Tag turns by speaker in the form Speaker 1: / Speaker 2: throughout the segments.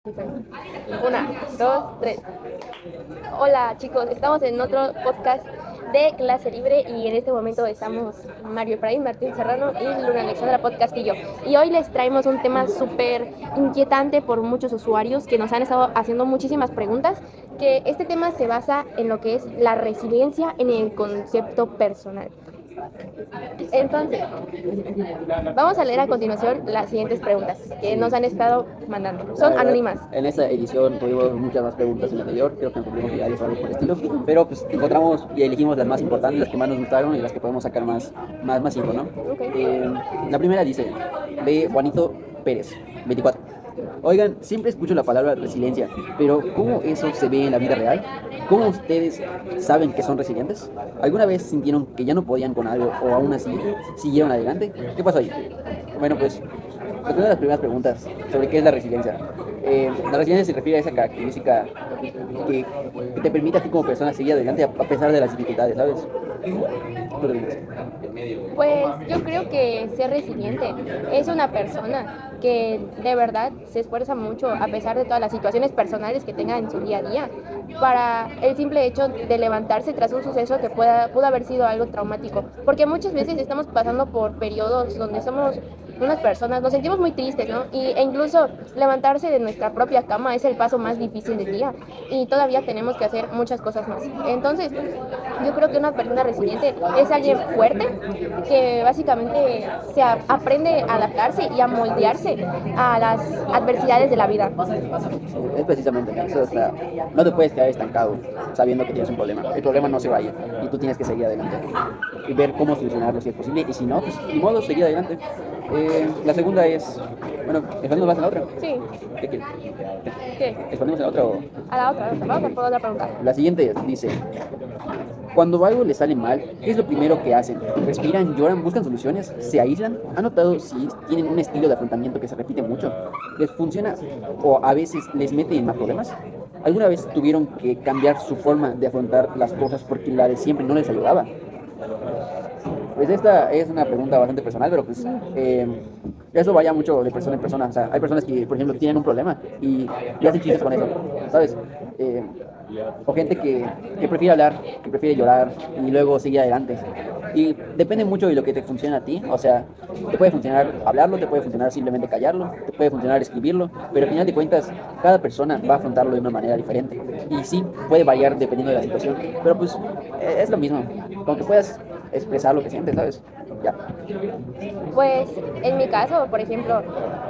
Speaker 1: Una, dos, tres. Hola chicos, estamos en otro podcast de clase libre y en este momento estamos Mario Efraín, Martín Serrano y Luna Alexandra Podcastillo. Y hoy les traemos un tema súper inquietante por muchos usuarios que nos han estado haciendo muchísimas preguntas, que este tema se basa en lo que es la resiliencia en el concepto personal. Entonces, vamos a leer a continuación las siguientes preguntas que nos han estado mandando. Son anónimas.
Speaker 2: En esta edición tuvimos muchas más preguntas en la anterior, creo que nos cumplimos diarios o algo por el estilo, pero pues encontramos y elegimos las más importantes, las que más nos gustaron y las que podemos sacar más info, ¿no?
Speaker 1: Okay.
Speaker 2: La primera dice, de Juanito Pérez, 24. Oigan, siempre escucho la palabra resiliencia, pero ¿cómo eso se ve en la vida real? ¿Cómo ustedes saben que son resilientes? ¿Alguna vez sintieron que ya no podían con algo o aún así siguieron adelante? ¿Qué pasó ahí? Bueno, pues, una de las primeras preguntas sobre qué es la resiliencia. La resiliencia se refiere a esa característica que te permite a ti como persona seguir adelante a pesar de las dificultades, ¿sabes? ¿Tú qué dices?
Speaker 1: Pues yo creo que ser resiliente es una persona que de verdad se esfuerza mucho a pesar de todas las situaciones personales que tenga en su día a día para el simple hecho de levantarse tras un suceso que pudo haber sido algo traumático. Porque muchas veces estamos pasando por periodos donde somos unas personas, nos sentimos muy tristes, ¿no? E incluso levantarse de nuestra propia cama es el paso más difícil del día y todavía tenemos que hacer muchas cosas más. Entonces, yo creo que una persona resiliente es alguien fuerte que básicamente aprende a adaptarse y a moldearse a las adversidades de la vida.
Speaker 2: Es precisamente eso, o sea, no te puedes quedar estancado sabiendo que tienes un problema. El problema no se va a ir y tú tienes que seguir adelante y ver cómo solucionarlo si es posible y si no, pues ni modo, seguir adelante. La segunda es, bueno, ¿respondemos más a la otra?
Speaker 1: Sí.
Speaker 2: ¿Qué quieres?
Speaker 1: ¿Qué?
Speaker 2: ¿Respondemos a la otra o...?
Speaker 1: A la otra. Vamos a por otra pregunta.
Speaker 2: La siguiente dice, cuando algo les sale mal, ¿qué es lo primero que hacen? ¿Respiran, lloran, buscan soluciones, se aíslan? ¿Han notado si tienen un estilo de afrontamiento que se repite mucho? ¿Les funciona o a veces les mete en más problemas? ¿Alguna vez tuvieron que cambiar su forma de afrontar las cosas porque la de siempre no les ayudaba? Pues esta es una pregunta bastante personal, pero pues eso vaya mucho de persona en persona. O sea, hay personas que, por ejemplo, tienen un problema y hacen chistes con eso, ¿sabes? O gente que prefiere hablar, que prefiere llorar y luego seguir adelante. Y depende mucho de lo que te funciona a ti. O sea, te puede funcionar hablarlo, te puede funcionar simplemente callarlo, te puede funcionar escribirlo, pero al final de cuentas, cada persona va a afrontarlo de una manera diferente. Y sí, puede variar dependiendo de la situación, pero pues es lo mismo. Con que puedas expresar lo que sientes, ¿sabes? Ya.
Speaker 1: Pues en mi caso, por ejemplo,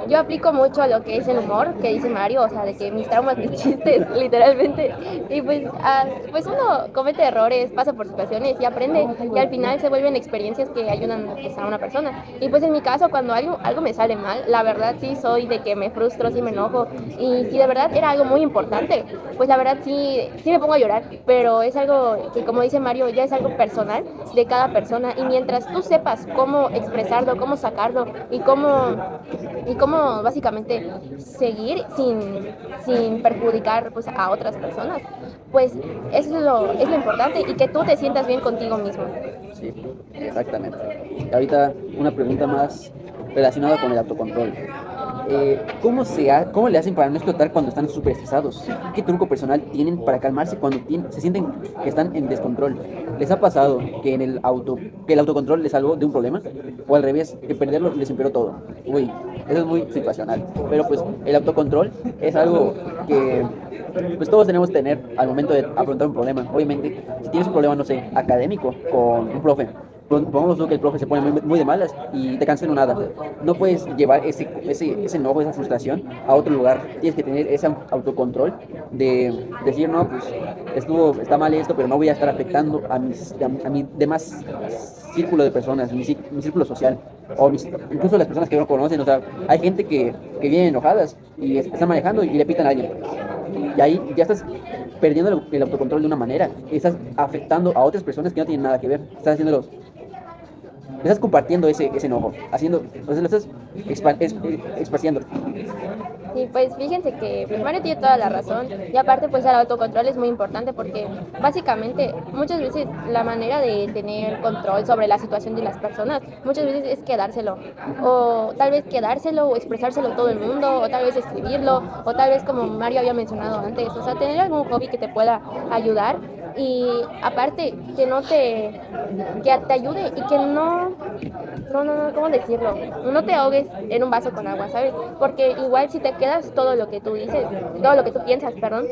Speaker 1: yo aplico mucho lo que es el humor que dice Mario, o sea, de que mis traumas, mis chistes, literalmente. Y pues uno comete errores, pasa por situaciones y aprende y al final se vuelven experiencias que ayudan pues, a una persona. Y pues en mi caso, cuando algo me sale mal, la verdad sí soy de que me frustro, sí me enojo. Y si de verdad era algo muy importante, pues la verdad sí me pongo a llorar, pero es algo que, como dice Mario, ya es algo personal de cada persona. Y mientras tú sepas cómo expresarlo, cómo sacarlo y cómo básicamente seguir sin perjudicar pues, a otras personas, pues eso es lo importante y que tú te sientas bien contigo mismo.
Speaker 2: Sí, exactamente. Y ahorita una pregunta más relacionada con el autocontrol. ¿Cómo le hacen para no explotar cuando están súper estresados? ¿Qué truco personal tienen para calmarse cuando se sienten que están en descontrol? ¿Les ha pasado que que el autocontrol les salvó de un problema? ¿O al revés, que perderlo les empeoró todo? Uy, eso es muy situacional. Pero pues el autocontrol es algo que pues todos tenemos que tener al momento de afrontar un problema. Obviamente, si tienes un problema, no sé, académico con un profe, pongamos tú que el profe se pone muy de malas y te cancela nada. No puedes llevar ese enojo, esa frustración a otro lugar. Tienes que tener ese autocontrol de decir, no, pues está mal esto, pero no voy a estar afectando a mi demás círculo de personas, mi círculo social, o incluso las personas que no conocen. O sea, hay gente que viene enojadas y están manejando y le pitan a alguien. Y ahí ya estás perdiendo el autocontrol de una manera y estás afectando a otras personas que no tienen nada que ver. Estás haciéndolos estás compartiendo ese enojo, haciendo, o sea, lo estás esparciendo.
Speaker 1: Sí, pues fíjense que pues, Mario tiene toda la razón y aparte pues el autocontrol es muy importante porque básicamente muchas veces la manera de tener control sobre la situación de las personas muchas veces es quedárselo o tal vez quedárselo o expresárselo a todo el mundo o tal vez escribirlo o tal vez como Mario había mencionado antes, o sea, tener algún hobby que te pueda ayudar y aparte que te ayude y que ¿cómo decirlo? No te ahogues en un vaso con agua, ¿sabes? Porque igual si te quedas todo lo que tú dices, todo lo que tú piensas, perdón,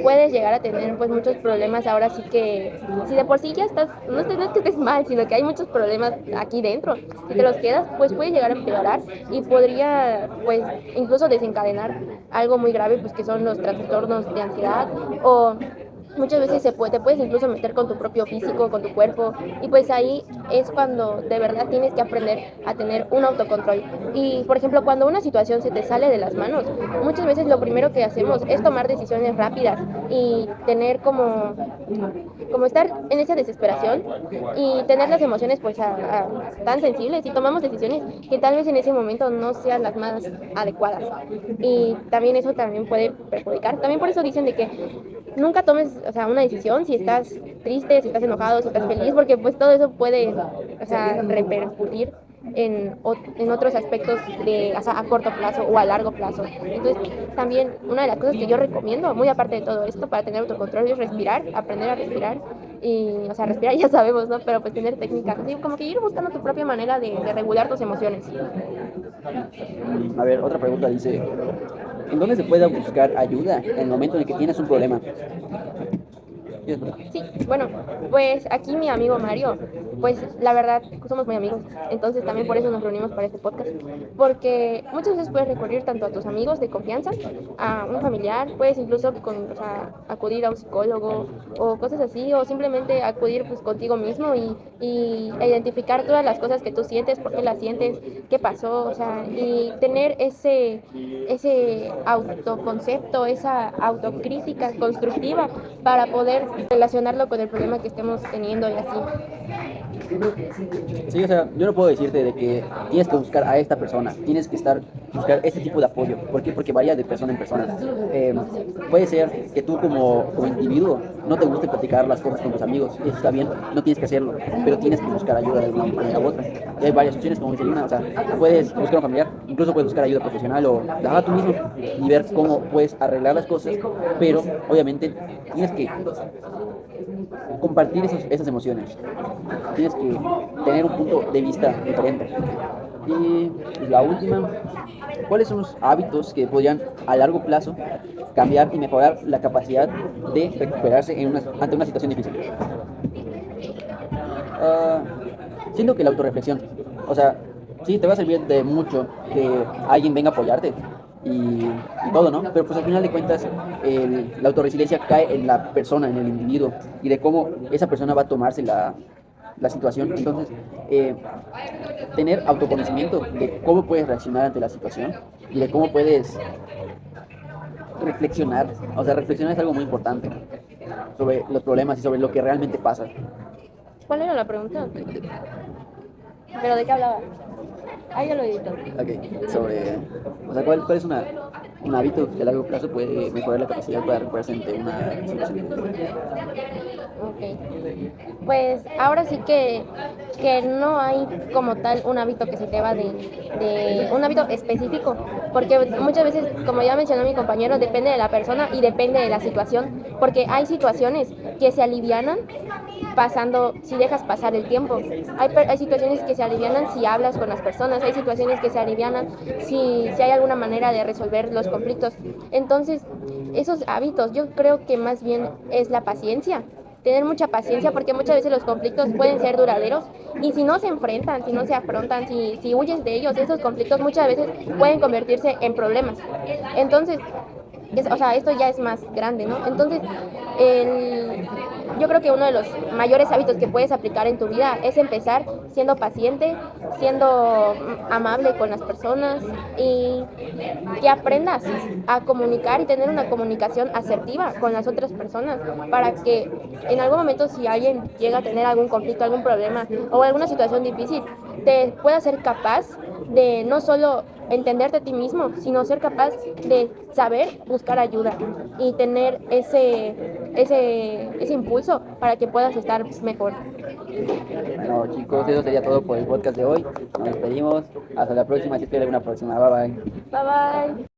Speaker 1: puedes llegar a tener pues muchos problemas. Ahora sí que, si de por sí ya estás, no es que estés mal, sino que hay muchos problemas aquí dentro. Si te los quedas, pues puede llegar a empeorar y podría pues incluso desencadenar algo muy grave, pues que son los trastornos de ansiedad o muchas veces te puedes incluso meter con tu propio físico, con tu cuerpo, y pues ahí es cuando de verdad tienes que aprender a tener un autocontrol. Y por ejemplo, cuando una situación se te sale de las manos, muchas veces lo primero que hacemos es tomar decisiones rápidas y tener como estar en esa desesperación y tener las emociones pues tan sensibles y tomamos decisiones que tal vez en ese momento no sean las más adecuadas. Y también eso también puede perjudicar. También por eso dicen de que nunca tomes, o sea, una decisión si estás triste, si estás enojado, si estás feliz, porque pues todo eso puede, o sea, repercutir en otros aspectos o sea, a corto plazo o a largo plazo. Entonces, también una de las cosas que yo recomiendo, muy aparte de todo esto, para tener autocontrol es respirar, aprender a respirar y, o sea, respirar ya sabemos, ¿no? Pero pues tener técnicas, así como que ir buscando tu propia manera de regular tus emociones.
Speaker 2: A ver, otra pregunta dice, ¿en dónde se puede buscar ayuda en el momento en el que tienes un problema?
Speaker 1: Sí, bueno, pues aquí mi amigo Mario, pues la verdad somos muy amigos, entonces también por eso nos reunimos para este podcast, porque muchas veces puedes recurrir tanto a tus amigos de confianza, a un familiar, puedes incluso o sea, acudir a un psicólogo o cosas así, o simplemente acudir pues contigo mismo e identificar todas las cosas que tú sientes, por qué las sientes, qué pasó, o sea, y tener ese autoconcepto, esa autocrítica constructiva para poder relacionarlo con el problema que estemos teniendo y así.
Speaker 2: Sí, o sea, yo no puedo decirte de que tienes que buscar a esta persona, tienes que buscar este tipo de apoyo. ¿Por qué? Porque varía de persona en persona. Puede ser que tú como individuo no te guste platicar las cosas con tus amigos, y eso está bien, no tienes que hacerlo, pero tienes que buscar ayuda de alguna manera u otra. Y hay varias opciones, como dice Lina, o sea, puedes buscar un familiar, incluso puedes buscar ayuda profesional o tú mismo y ver cómo puedes arreglar las cosas, pero obviamente tienes que compartir esas emociones. Tienes que tener un punto de vista diferente. Y la última, ¿cuáles son los hábitos que podrían a largo plazo cambiar y mejorar la capacidad de recuperarse ante una situación difícil? Ah, Siento que la autorreflexión, o sea, sí, te va a servir de mucho que alguien venga a apoyarte y todo, ¿no? Pero pues al final de cuentas la autorresiliencia cae en la persona, en el individuo y de cómo esa persona va a tomarse la situación. Entonces, tener autoconocimiento de cómo puedes reaccionar ante la situación y de cómo puedes reflexionar. O sea, reflexionar es algo muy importante sobre los problemas y sobre lo que realmente pasa.
Speaker 1: ¿Cuál era la pregunta? ¿Pero de qué hablaba? Ah, ya lo edito.
Speaker 2: Ok, o sea, ¿cuál es un hábito que a largo plazo puede mejorar la capacidad para recuperarse ante una situación difícil?
Speaker 1: Ok. Pues ahora sí que no hay como tal un hábito que se te va de un hábito específico, porque muchas veces, como ya mencionó mi compañero, depende de la persona y depende de la situación, porque hay situaciones que se alivianan si dejas pasar el tiempo. Hay situaciones que se alivianan si hablas con las personas, hay situaciones que se alivianan si hay alguna manera de resolver los conflictos. Entonces, esos hábitos, yo creo que más bien es la paciencia. Tener mucha paciencia porque muchas veces los conflictos pueden ser duraderos y si no se enfrentan, si no se afrontan, si huyes de ellos, esos conflictos muchas veces pueden convertirse en problemas. Entonces, o sea, esto ya es más grande, ¿no? Entonces, yo creo que uno de los mayores hábitos que puedes aplicar en tu vida es empezar siendo paciente, siendo amable con las personas y que aprendas a comunicar y tener una comunicación asertiva con las otras personas para que en algún momento si alguien llega a tener algún conflicto, algún problema o alguna situación difícil, te pueda ser capaz de no solo entenderte a ti mismo, sino ser capaz de saber buscar ayuda y tener ese impulso para que puedas estar mejor.
Speaker 2: Bueno, chicos, eso sería todo por el podcast de hoy. Nos despedimos. Hasta la próxima. Si alguna próxima. Bye bye.
Speaker 1: Bye bye.